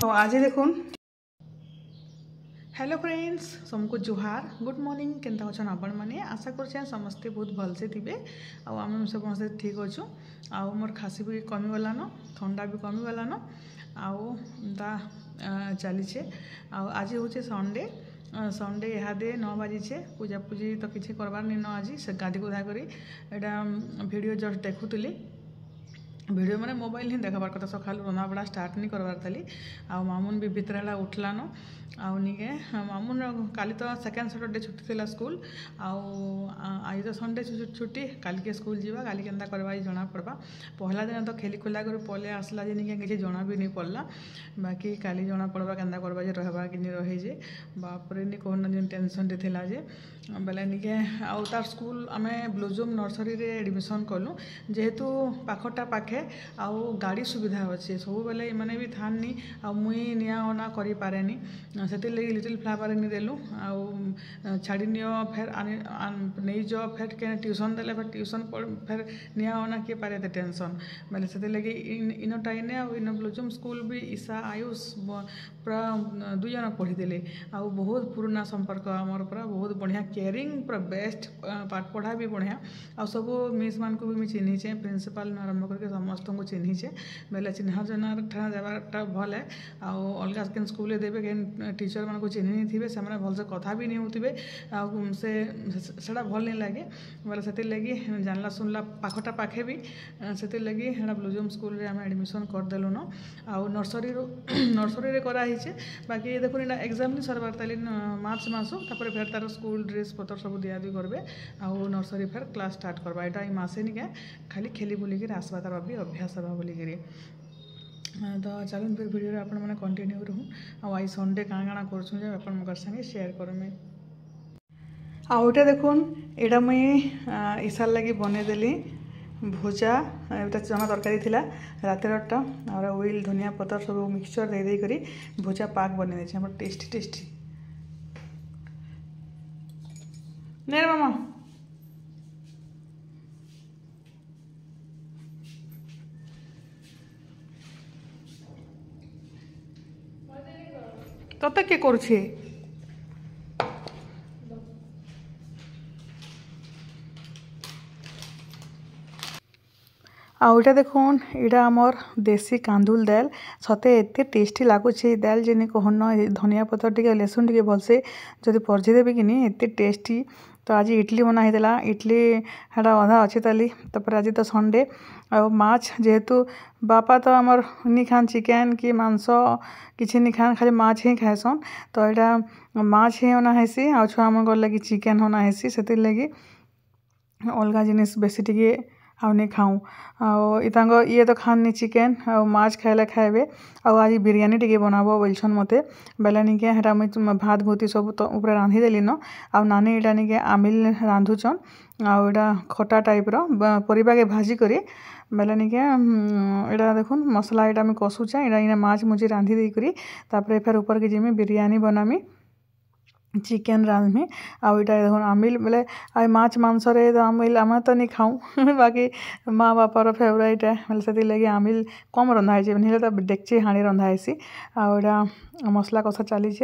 तो आज देखुन हेलो फ्रेंड्स सबको जुहार गुड मॉर्निंग केनता अच्छा आपण मैंने आशा कर समस्ते बहुत भलसे थे आम समस्ते ठीक अच्छु आउ मोर खासी भी कमीगलान थंडा भी कमीगलान आउता चलीचे आज हूँ संडे संडे इहादे 9 बाजीचे पूजा पूजी तो किसी करवार नहीं न आज से गाधी गुधा करी एटा वीडियो जस्ट देखुली वीडियो मैंने मोबाइल ही देखार कथा सका रंधा बड़ा स्टार्ट नहीं करवार थी आ मामुन भी भितर उठलान आगे मामुन काली तो सेकेंड सैटरडे छुट्टी थी स्कूल आज तो संडे छुट्टी काल के स्कूल जावा काली केन्ता करवा जना पड़वा पहला दिन तो खेली खुला कर पले आसला जे निके किसी जना भी नहीं पड़ला बाकी काली जना पड़वा केन्ता करवा जे रहबा कि नहीं रहे जे बापरे नहीं कहना जिन टेंशन थिला जे बेले निके आउ तार स्कूल आमे ब्लूजूम नर्सरी रे एडमिशन कलु जेहेतु पाखटा पाखे आउ गाड़ी सुविधा अच्छे सब बेले मैंने भी थानी आ मुई निया अना करि पारेनी से लगे लिटिल फ्लावर नहीं देलु आउ छाड़ी नियो फेर नहीं जो फेर के ट्यूशन देले फेर ट्यूशन फेर निया अना किए पारे ते टेंशन बेले से लगे in time uh in ब्लूजूम school भी ईशा आयुष पूरा 2 जन पढ़ीदे आ बहुत पुराना संपर्क आमर पूरा बहुत बढ़िया केयरिंग पूरा बेस्ट पाठ पढ़ा भी बढ़िया आ सब मिस मान को भी मुझे चिन्हीचे प्रिंसिपाल आरंभ करके समस्त को चिन्हीचे बेले चिन्ह जना देवाटा भल है आउ अलग के स्कूल देवे के टीचर मान को चिन्ह नहीं थे से भलसे कथा भी नहीं होते से भल नहीं लगे बोले से लगी जानला सुनला पाखटा पाखे भी से लगी ब्लूजूम स्कूल आम एडमिशन करदेलु न आउ नर्सरी कराई बाकी देखो यहाँ एग्जाम नहीं सरबार ताली मार्च मस तापर फेर तार स्कूल ड्रेस पतर सब दिया दी करबे आउ नर्सरी फेर क्लास स्टार्ट करवा यहाँ ये मसे निके खाली खेली बुलिक आसवा तार भी अभ्यास हवा बोलिकी तो चलन फिर वीडियो आपण मैंने कंटिन्यू रहूँ आई संडे काଣା काଣା कर आप संगे शेयर करमे आउटा देखुन एटा मुई ईशार लगी बनईदेली भुजा एटा चना तरकारी थिला रातिरटा और ओइल धनिया पतर सब मिक्सचर दे करी भुजा पाक बने देछे टेस्टी टेस्टी ने मामा तते के करछे आउटा देखुन इटा आमर देसी कांदुल दाल सते एते टेस्टी लगुच दाल जे कहन धनिया पतर टे लसुन टे भलसे जदि परझी देवी कि एते टेस्टी तो आज इडली बनाई इडली हेटा अधा अच्छी ताली तापर आज तो संडे आ माछ जेहेतु बापा तो आमर नहीं खान चिकेन कि मांस किसी नहीं खान खाली माछ ही खाएसन तो यहाँ माछ ही होना हेसी आ छुआ मन लगी चिकेन होना हेसी से लगी अलग जिनिस बेसी टिके आउ नहीं खाऊँ आ ये तो खानी चिकेन आ माछ खाइले खाइबे आज बिरियानी टिके बनाबो बोलछन मते बेला निके हेटा मुई भात भूति सब तो ऊपर रांधी देली न आ नानी एटा निके आमिल रांधुचन आउटा खटा टाइप रो परिबा के भाजी करी बेला निके एटा देखुन मसला एटा मैं कसुचे एटा इना माछ मुझे रांधी दे करी तापर फेर ऊपर के जिमी बिरियानी बनामी चिकेन रांधमी आउ इटा देखो आमिल बोले आई माछ मांस रे तो आमिल आम तो नहीं खाऊँ बाकी माँ बापार फेवरेट है बोले से लगे आमिल कम रंधा है तो डेक्ची हाँ रंधा है आउटा मसला कषा चली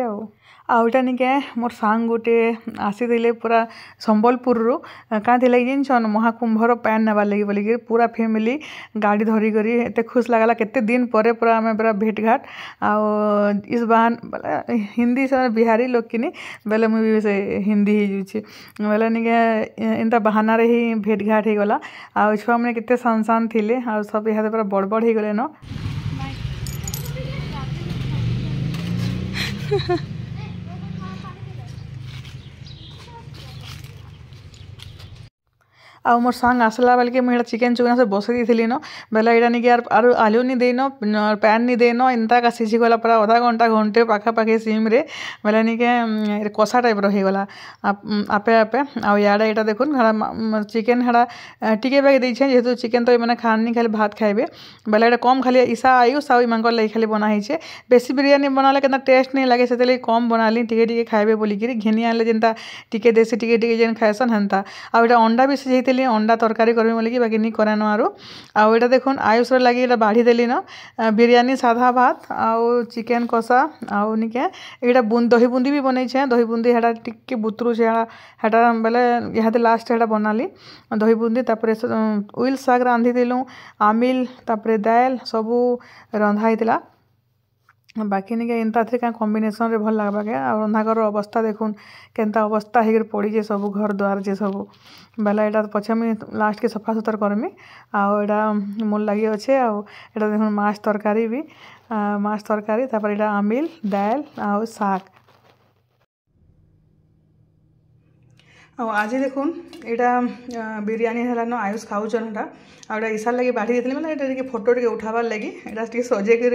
आउटा निके मोर सांग गोटे आसी पूरा संबलपुर रू क्या जिन महाकुंभर पैन नेबार लगी बोलिकी पूरा फैमिली गाड़ी धरिक एत खुश लगला केते दिन पर पूरा आम पूरा भेट घाट आउ इस बहान बोले हिंदी से बिहारी लोग किनी बेले मुझे से हिंदी ही बोले निके इनता बहाना रे ही भेट घाट हो गला आ छुआ मैंने केते सान सान थिले आ सब यहाँ पूरा बड़ बड़ हो गले न आ मोर सांग आसला बेल के मुझे चिकेन चुकना से बसई थी न बेला यहाँ निके यार आलू नहीं देन पैन नहीं देन इंता का सीझीगला पूरा आधा घंटा घंटे पाखापाखि सिम्रे बेला निके कषा टाइप रहीगला आपे आपे आड़े यहाँ देखुन चिकेन हाँ टिके बागे देछे जेहेतु चिकेन तो ये खानी खाली भात खाइबे बेला यहाँ कम खाली ईशा आयुष आउ इमान लगे खाली बनाई बेसी बिरियानी बनाले के टेस्ट नहीं लगे से कम बनाली टिके टिके खाइबे बोलिकी घिनी आनले जेनता टिके देसी टिके टिके जेन खाएसन हेन्ता आ अंडा भी सिझे थी अंडा तरकारी करबी बोलिकी बाकी नहीं करान आरो आउ एटा देखुन आयुष लगी एटा बाढ़ी देली न बिरयानी साधा भात आउ चिकेन कषा आउ निके एटा दही बूंदी भी बनई छे दही बूंदी हेटा टिके बुतरू छे हेटा बेले इहादे लास्ट हेटा बनाली दही बूंदी तापरे उइल साग रांधी देलु आमिल तापरे दाल सबू रंधा होता बाकी निके एंता थे क्या कॉम्बिनेशन रे भल लगवा के आ रंधाघर अवस्था देखुन केंता अवस्था होकर पड़ी सब घर द्वार जे सब बेला एटा पछे मुझे लास्ट के सफा सुतर करमी आटा मोर लगे अच्छे आटा देखुन माछ तरकारी भी माछ तरकारी तापर एटा आमिल दाल आ साग आज देखुन यहाँ बिरयानी है न आयुष खाऊन एटा आटा ईसार लगे बाढ़ी देती मतलब यहाँ फोटो टे उठाबार लगी यहाँ सजे कर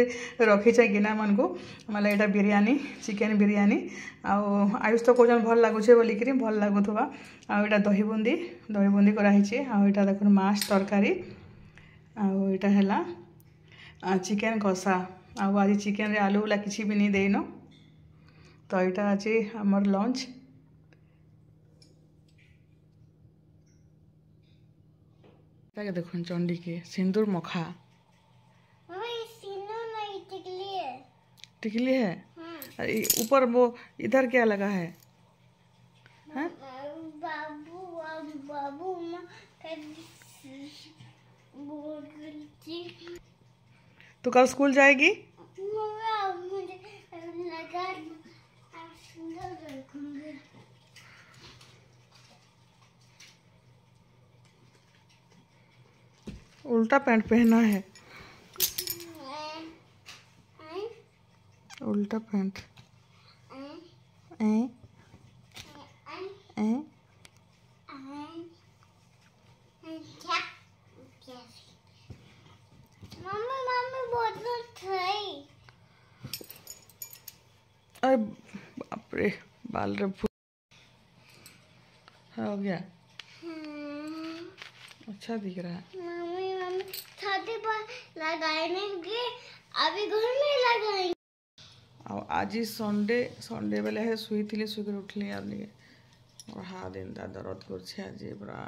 रखीचे गिना मन को मतलब यहाँ बिरयानी चिकेन बिरयानी आयुष तो कौन भल लगुचे बोलिकी भल लगुवा आटा दही बूंदी कराही आटा देखो माछ तरकारी आटा है चिकेन कषा आज चिकेन रे आलू वाला किसी भी नहीं देन तो यहाँ अच्छे आमर लंच देखो चंडी के सिंदूर मखा टिकली है ऊपर वो इधर क्या लगा है बाबू बाबू तो कल स्कूल जाएगी उल्टा पैंट पहना है उल्टा पैंट अरे बाप रे बाल रे हो गया अच्छा दिख रहा है मम्मी छाते पर लगाएंगे अभी घर में लगाएंगे आज संडे बेले है शुई थी शुकर उठली यार नहीं और हाथ एंता दर्द कर आज पूरा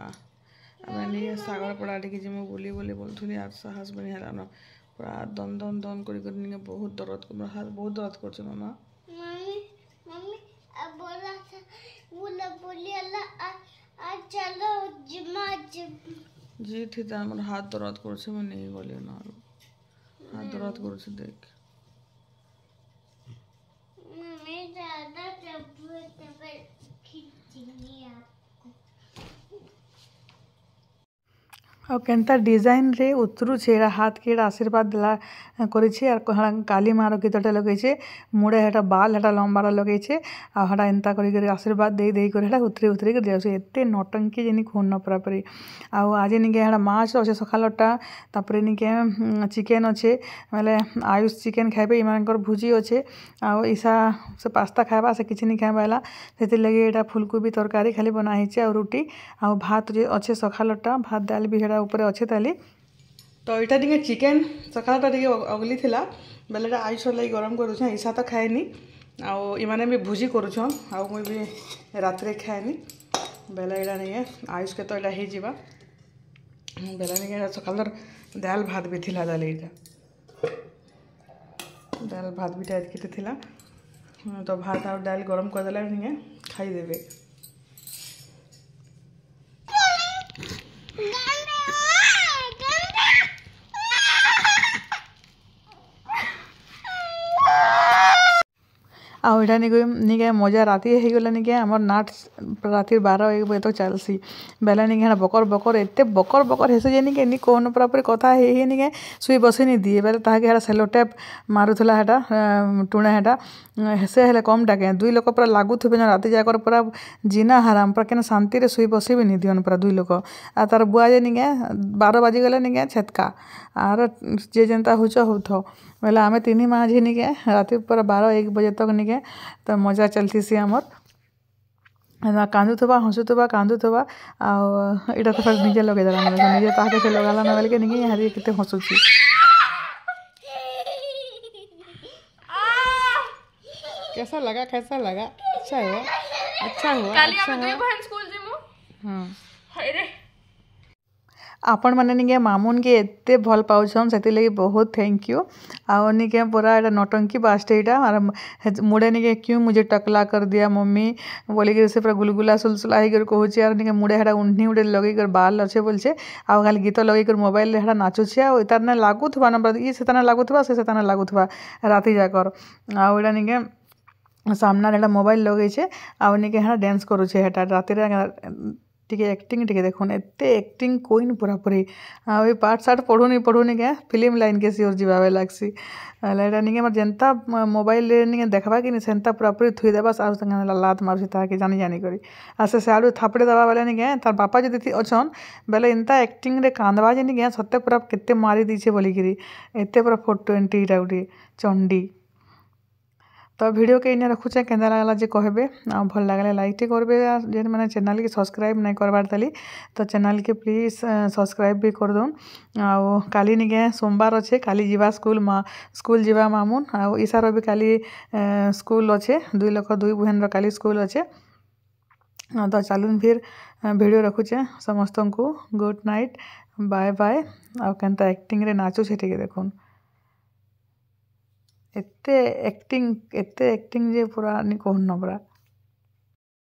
नहीं सागर पड़ा टे जिमु बोली बोली बोलथुनी यार साहस बनी है ना पूरा दन दन दन कर बहुत दर्द हाथ बहुत दर्द कर मामा मम्मी मम्मी अब बोला बोली अल्लाह आज चलो जिमा जी थी मोर हाथ दर्द कर नहीं गली ना हाथ दर्द कर देख मम्मी ज्यादा खींचेंगे आपको और केनता डिजाइन रे उतरुचे हाथ के आशीर्वाद दिला करेछे और काली मार गीतटे लगे मुड़े हेटा बाल हेटा लंबार लगे आटा एंता कर आशीर्वाद दे दे कर उतरी उतरी कर जाऊँ एत नौटंकी जिनी खून पूरापूरी आज निके हेटा माछ अच्छे सकालटा तापर निके चिकेन अच्छे मतलब आयुष चिकेन खाइबे इमानकर भुजी अच्छे ईसा से पास्ता खाइबा से किसी नहीं खाइबा से लगे यहाँ फुलकोबी तरकारी खाली बनाई और रुटी आ भात अच्छे सकालटा भात दाल भी हेटा ऊपर अच्छे ताली तो यहाँ टे चिकेन सकालटा टे अगली थिला बेले आयुष लगे गरम करुँ ईसा तो खाएनी आने भी भुजी करुछन आ मुई भी रात खाएनी बेले यहाँ नहीं आयुष के तो यहाँ हो जावा बेले नहीं सकाल दाल भात भी थिला दाल यहाँ दाल भात भी टाइट के थिला तो भात और दाल गरम कर देला नहीं खाईदेवे आटा निके मजा राति हो गला निके आमर नाट राति 12-1 बजे तक चलसी बेला निके बकर बकर एत बकर बकर हेसे जे निके कौन पूरापूरी कथा हे निके शुई बसे नहीं दिए बेले ताके सेलोटेप मारुला हेटा टुणे हेटा हेसे हेले कम डाके 2 लोक पूरा लागुथे राति जाकर पूरा जीना हराम पूरा क्या शांति रे शुई बसे भी नहीं दियन पूरा 2 लोक आ तार बुआ जे निके 12 बाजी गले निके छेतका आर जे जनता होच होथो बेले आमे 3 माँ झी निके राति पूरा 12-1 बजे तक निके तो मजा चलती सी आमर कांदुवा हसुवा कांदुवा आटा तो फिर निजे लगे देला निजे ताके से लगाला ना बेल के निके यहाँ केते हसुची कैसा लगा अच्छा हुआ काली हम 2 बहन स्कूल जिमु हां हाय रे आपण मैंने निके मामुन के एत्ते भल पाउछन से लगी बहुत थैंक यू। आउ निके पूरा एटा नौटंकी बास्ट एटा मुड़े निके क्यों मुझे टकला कर दिया मम्मी बोलिक से पूरा गुलगुला सुलसुला होकर कहूचे और निके मुड़े हेटा उन्नी उड़े लगे बाल अच्छे बोलचे आउ खाली गीत लगे मोबाइल हेटा नाचुचे आउ तार ना लागुवा नंबर ये से लागुवा से लागुवा राति जाकर आउ एटा निके सामना एटा मोबाइल लगे आउ निके हेटा डांस करुचे हेटा राति टिके एक्टिंग टिके देखुन एते एक्टिंग कोइन पूरा पूरी आ पाठ साठ पढ़ुनी क्या फिल्म लाइन के सियोर जीवावे लागसी एटा निके मर जेनता मोबाइल निके देखबा कि सेंता पूरा पूरी थुई देबास आ लात मारुसी ताके जानी जानी करी आ से आड़ू थापड़े दबा बेले निके तार बापा जदि अछन बेले एंता एक्टिंग रे कांदबा जे निके सत्य पूरा केते मारी दीछे बोलिकिरी एते पूरा 420 टा गुटी चंडी। तो वीडियो के इन्हें रखुचे केंदा लागला जे कहबे आ भल लागले लाइक टे करबे जे माने चैनल के सब्सक्राइब नहीं करबार तली तो चैनल के प्लीज सब्सक्राइब भी कर दून। आ काली निके सोमवार अच्छे काली जीवा स्कूल जीवा मामुन आ ईसार भी काली स्कूल अच्छे 2 लोक 2 बहन काली स्कूल अच्छे। तो चलून फिर वीडियो रखुचे समस्त को गुड नाइट बाय बाय। आ केनता एक्टिंग रे नाचु से देखुन एते एक्टिंग जे पूरा नहीं कहून न पूरा।